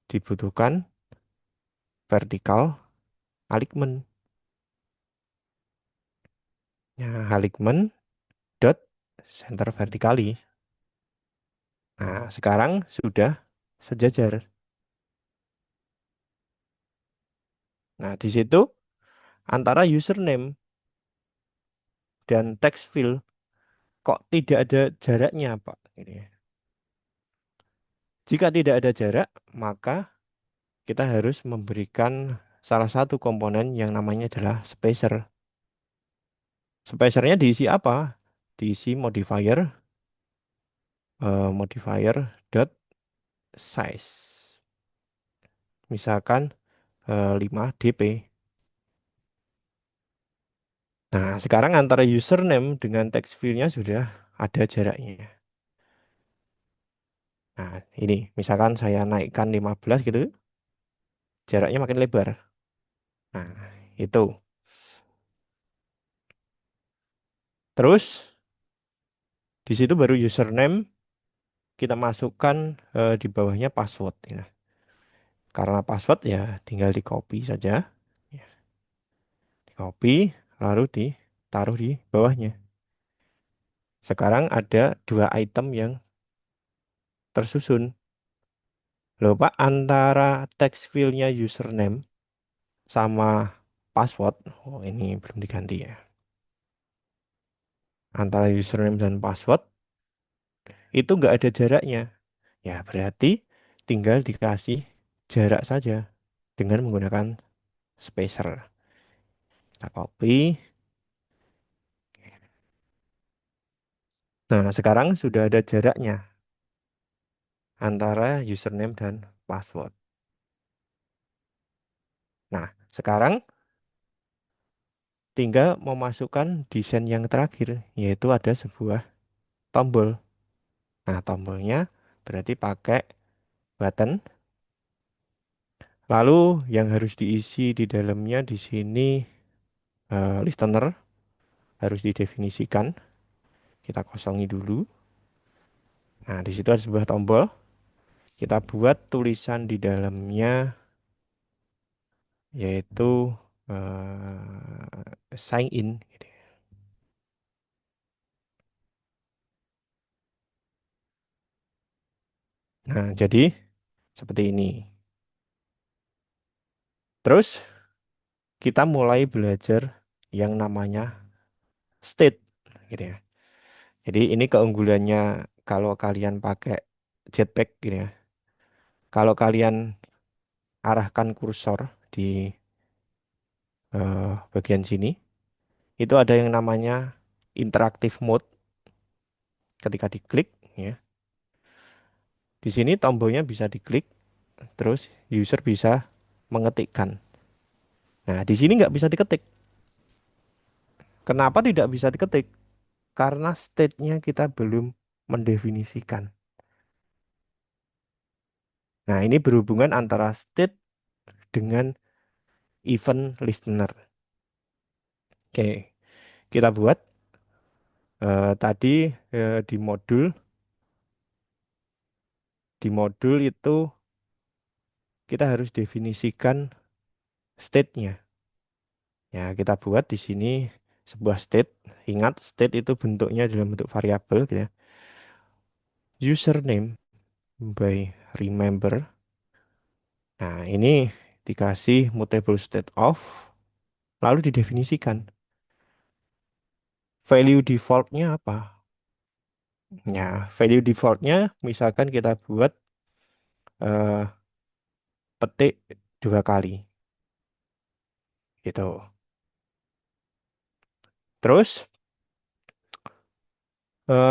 S1: dibutuhkan vertical alignment. Ya, alignment dot center vertically. Nah, sekarang sudah sejajar. Nah, di situ antara username dan text field kok tidak ada jaraknya, Pak? Ini ya. Jika tidak ada jarak, maka kita harus memberikan salah satu komponen yang namanya adalah spacer. Spacernya diisi apa? Diisi modifier modifier dot size. Misalkan 5 dp. Nah, sekarang antara username dengan text field-nya sudah ada jaraknya. Nah, ini misalkan saya naikkan 15 gitu, jaraknya makin lebar. Nah, itu. Terus di situ baru username kita masukkan di bawahnya password ya. Karena password ya tinggal di copy saja. Ya, di copy lalu ditaruh di bawahnya. Sekarang ada dua item yang tersusun. Loh Pak, antara text field-nya username sama password, oh ini belum diganti ya. Antara username dan password itu nggak ada jaraknya. Ya berarti tinggal dikasih jarak saja dengan menggunakan spacer. Kita copy. Nah, sekarang sudah ada jaraknya antara username dan password. Nah, sekarang tinggal memasukkan desain yang terakhir, yaitu ada sebuah tombol. Nah, tombolnya berarti pakai button. Lalu yang harus diisi di dalamnya di sini listener harus didefinisikan. Kita kosongi dulu. Nah, di situ ada sebuah tombol. Kita buat tulisan di dalamnya yaitu sign in, gitu. Nah, jadi seperti ini. Terus kita mulai belajar yang namanya state, gitu ya. Jadi ini keunggulannya kalau kalian pakai Jetpack, gitu ya. Kalau kalian arahkan kursor di bagian sini, itu ada yang namanya interactive mode. Ketika diklik, ya, di sini tombolnya bisa diklik, terus user bisa mengetikkan. Nah, di sini nggak bisa diketik. Kenapa tidak bisa diketik? Karena state-nya kita belum mendefinisikan. Nah, ini berhubungan antara state dengan event listener. Oke, kita buat tadi di modul itu kita harus definisikan state-nya. Ya, kita buat di sini sebuah state. Ingat, state itu bentuknya dalam bentuk variabel, gitu ya. Username by remember. Nah, ini dikasih mutable state of, lalu didefinisikan. Value defaultnya apa? Ya, value defaultnya misalkan kita buat eh, petik 2 kali, gitu. Terus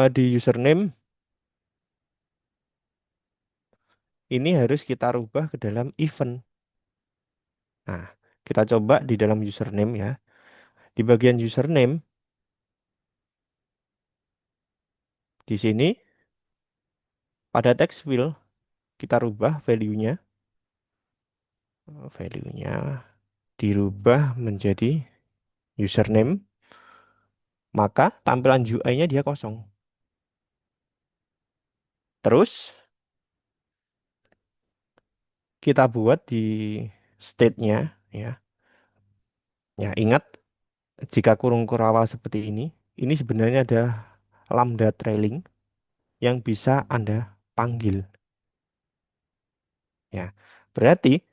S1: di username ini harus kita rubah ke dalam event. Nah, kita coba di dalam username, ya. Di bagian username, di sini pada text field kita rubah value-nya. Value-nya dirubah menjadi username, maka tampilan UI-nya dia kosong. Terus kita buat di state-nya, ya. Ya, ingat, jika kurung kurawal seperti ini sebenarnya ada lambda trailing yang bisa Anda panggil. Ya, berarti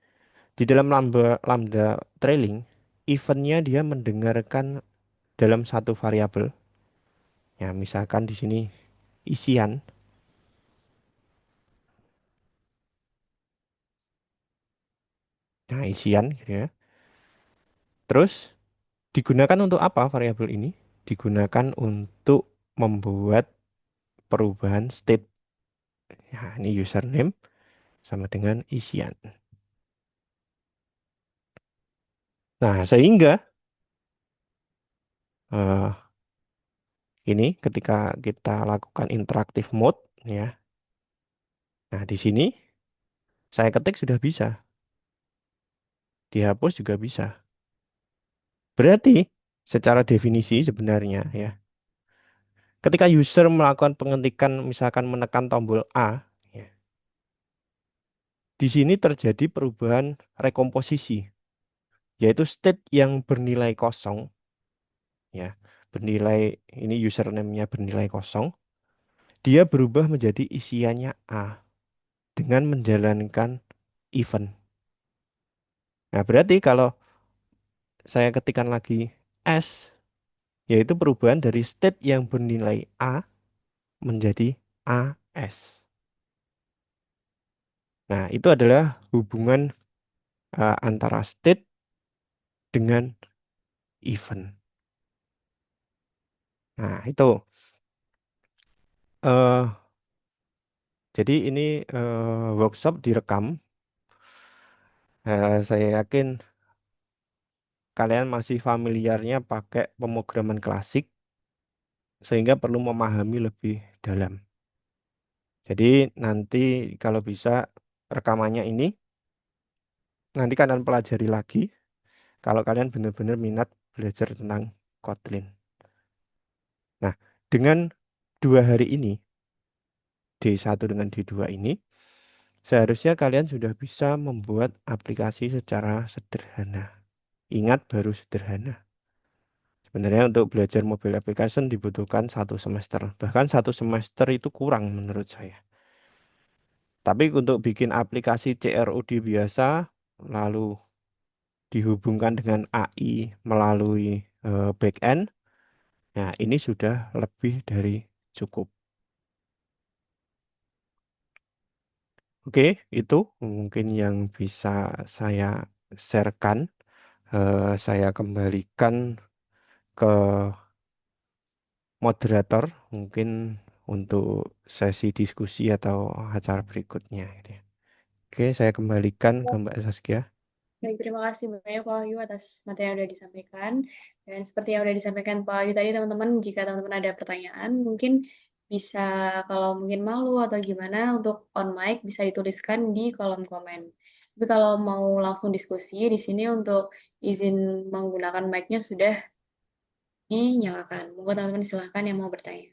S1: di dalam lambda lambda trailing, eventnya dia mendengarkan dalam satu variabel. Ya, misalkan di sini isian. Nah, isian, gitu ya. Terus digunakan untuk apa variabel ini? Digunakan untuk membuat perubahan state. Nah, ini username sama dengan isian. Nah, sehingga eh, ini ketika kita lakukan interactive mode, ya. Nah, di sini saya ketik sudah bisa, dihapus juga bisa. Berarti secara definisi sebenarnya, ya, ketika user melakukan pengetikan misalkan menekan tombol A, ya, di sini terjadi perubahan rekomposisi, yaitu state yang bernilai kosong, ya, bernilai, ini username-nya bernilai kosong, dia berubah menjadi isiannya A dengan menjalankan event. Nah, berarti kalau saya ketikkan lagi S, yaitu perubahan dari state yang bernilai A menjadi AS. Nah, itu adalah hubungan antara state dengan event. Nah, itu. eh jadi ini workshop direkam. Saya yakin kalian masih familiarnya pakai pemrograman klasik, sehingga perlu memahami lebih dalam. Jadi nanti kalau bisa rekamannya ini, nanti kalian pelajari lagi kalau kalian benar-benar minat belajar tentang Kotlin. Nah, dengan 2 hari ini, D1 dengan D2 ini, Seharusnya kalian sudah bisa membuat aplikasi secara sederhana. Ingat baru sederhana. Sebenarnya untuk belajar mobile application dibutuhkan 1 semester. Bahkan 1 semester itu kurang menurut saya. Tapi untuk bikin aplikasi CRUD biasa, lalu dihubungkan dengan AI melalui backend, nah ini sudah lebih dari cukup. Oke, itu mungkin yang bisa saya sharekan. Saya kembalikan ke moderator mungkin untuk sesi diskusi atau acara berikutnya, gitu ya. Oke, saya kembalikan ke Mbak Saskia.
S2: Baik, terima kasih banyak Pak Wahyu atas materi yang sudah disampaikan. Dan seperti yang sudah disampaikan Pak Wahyu tadi, teman-teman, jika teman-teman ada pertanyaan, mungkin bisa kalau mungkin malu atau gimana untuk on mic bisa dituliskan di kolom komen. Tapi kalau mau langsung diskusi di sini untuk izin menggunakan mic-nya sudah dinyalakan. Monggo teman-teman silahkan yang mau bertanya.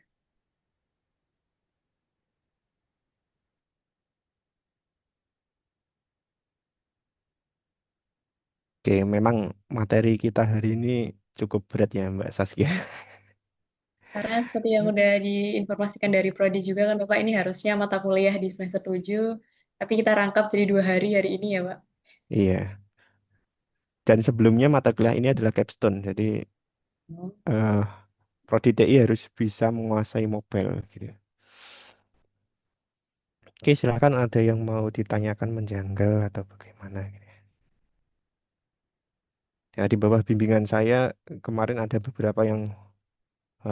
S1: Oke, memang materi kita hari ini cukup berat ya Mbak Saskia.
S2: Karena seperti yang udah diinformasikan dari Prodi juga kan Bapak, ini harusnya mata kuliah di semester 7, tapi kita rangkap jadi 2 hari hari ini ya Pak.
S1: Iya, dan sebelumnya mata kuliah ini adalah capstone, jadi eh Prodi TI harus bisa menguasai mobile gitu. Oke, silahkan ada yang mau ditanyakan menjanggal atau bagaimana gitu ya. Ya, di bawah bimbingan saya kemarin ada beberapa yang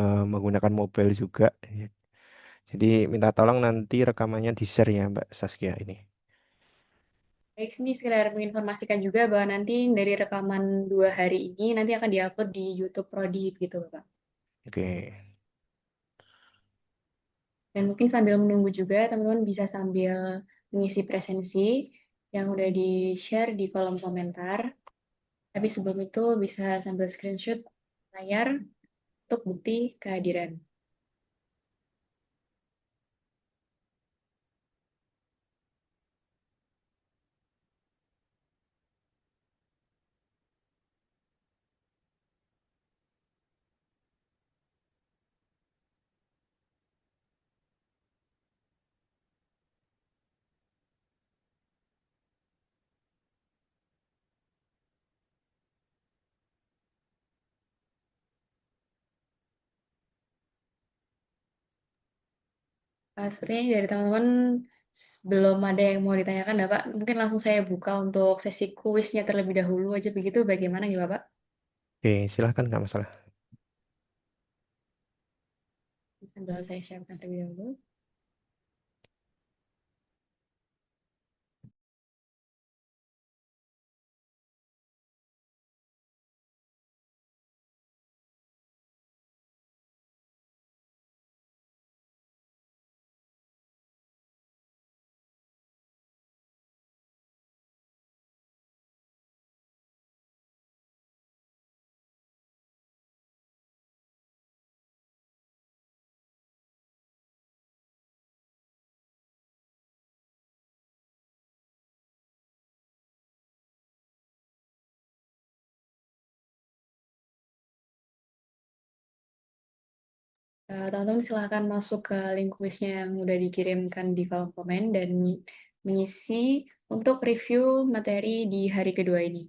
S1: menggunakan mobile juga, ya. Jadi minta tolong nanti rekamannya di-share ya Mbak Saskia ini.
S2: Baik, ini sekedar menginformasikan juga bahwa nanti dari rekaman 2 hari ini nanti akan diupload di YouTube Prodi gitu Bapak.
S1: Oke.
S2: Dan mungkin sambil menunggu juga teman-teman bisa sambil mengisi presensi yang udah di-share di kolom komentar. Tapi sebelum itu bisa sambil screenshot layar untuk bukti kehadiran. Sepertinya dari teman-teman belum ada yang mau ditanyakan, Bapak. Mungkin langsung saya buka untuk sesi kuisnya terlebih dahulu aja begitu. Bagaimana ya, Bapak?
S1: Oke, silahkan nggak masalah.
S2: Sambil saya share terlebih dahulu. Teman-teman silahkan masuk ke link kuisnya yang udah dikirimkan di kolom komen dan mengisi untuk review materi di hari kedua ini.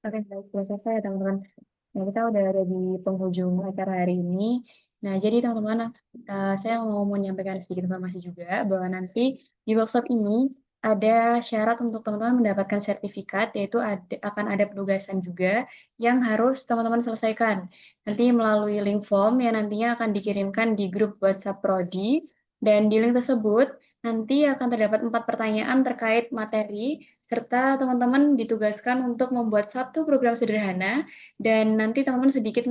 S2: Oke, baik. Sudah selesai ya, teman-teman. Nah, kita udah ada di penghujung acara hari ini. Nah, jadi teman-teman, saya mau menyampaikan sedikit informasi juga bahwa nanti di workshop ini ada syarat untuk teman-teman mendapatkan sertifikat, yaitu akan ada penugasan juga yang harus teman-teman selesaikan. Nanti melalui link form yang nantinya akan dikirimkan di grup WhatsApp Prodi, dan di link tersebut nanti akan terdapat 4 pertanyaan terkait materi, serta teman-teman ditugaskan untuk membuat satu program sederhana dan nanti teman-teman sedikit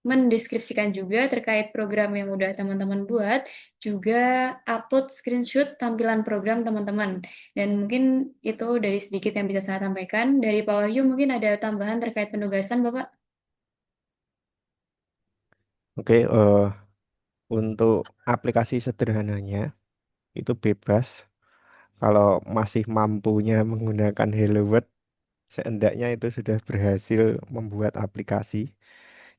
S2: mendeskripsikan juga terkait program yang udah teman-teman buat, juga upload screenshot tampilan program teman-teman. Dan mungkin itu dari sedikit yang bisa saya sampaikan. Dari Pak Wahyu mungkin ada tambahan terkait penugasan, Bapak?
S1: Oke, untuk aplikasi sederhananya itu bebas. Kalau masih mampunya menggunakan Hello World, seendaknya itu sudah berhasil membuat aplikasi.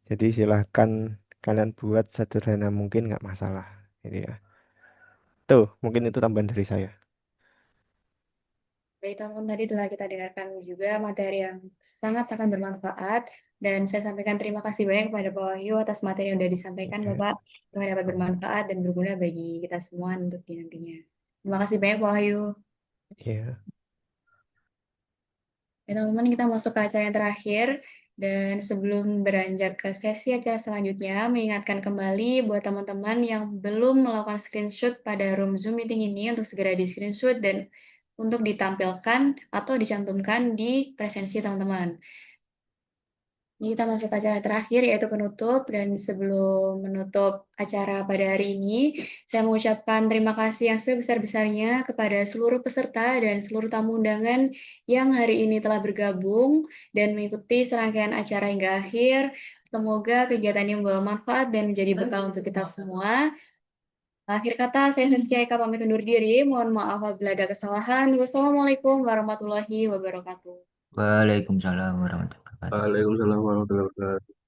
S1: Jadi silahkan kalian buat sederhana mungkin nggak masalah. Gitu ya. Tuh, mungkin itu tambahan dari saya.
S2: Baik, teman-teman, tadi telah kita dengarkan juga materi yang sangat-sangat bermanfaat. Dan saya sampaikan terima kasih banyak kepada Pak Wahyu atas materi yang sudah disampaikan,
S1: Oke.
S2: Bapak. Semoga dapat bermanfaat dan berguna bagi kita semua untuk di nantinya. Terima kasih banyak, Pak Wahyu.
S1: Iya.
S2: Ya, teman-teman, kita masuk ke acara yang terakhir. Dan sebelum beranjak ke sesi acara selanjutnya, mengingatkan kembali buat teman-teman yang belum melakukan screenshot pada room Zoom meeting ini untuk segera di screenshot dan untuk ditampilkan atau dicantumkan di presensi teman-teman. Ini kita masuk ke acara terakhir yaitu penutup dan sebelum menutup acara pada hari ini, saya mengucapkan terima kasih yang sebesar-besarnya kepada seluruh peserta dan seluruh tamu undangan yang hari ini telah bergabung dan mengikuti serangkaian acara hingga akhir. Semoga kegiatan ini membawa manfaat dan menjadi bekal untuk kita semua. Akhir kata, saya Saskia Eka pamit undur diri. Mohon maaf apabila ada kesalahan. Wassalamualaikum warahmatullahi wabarakatuh.
S3: Waalaikumsalam warahmatullahi wabarakatuh.
S4: Waalaikumsalam warahmatullahi wabarakatuh.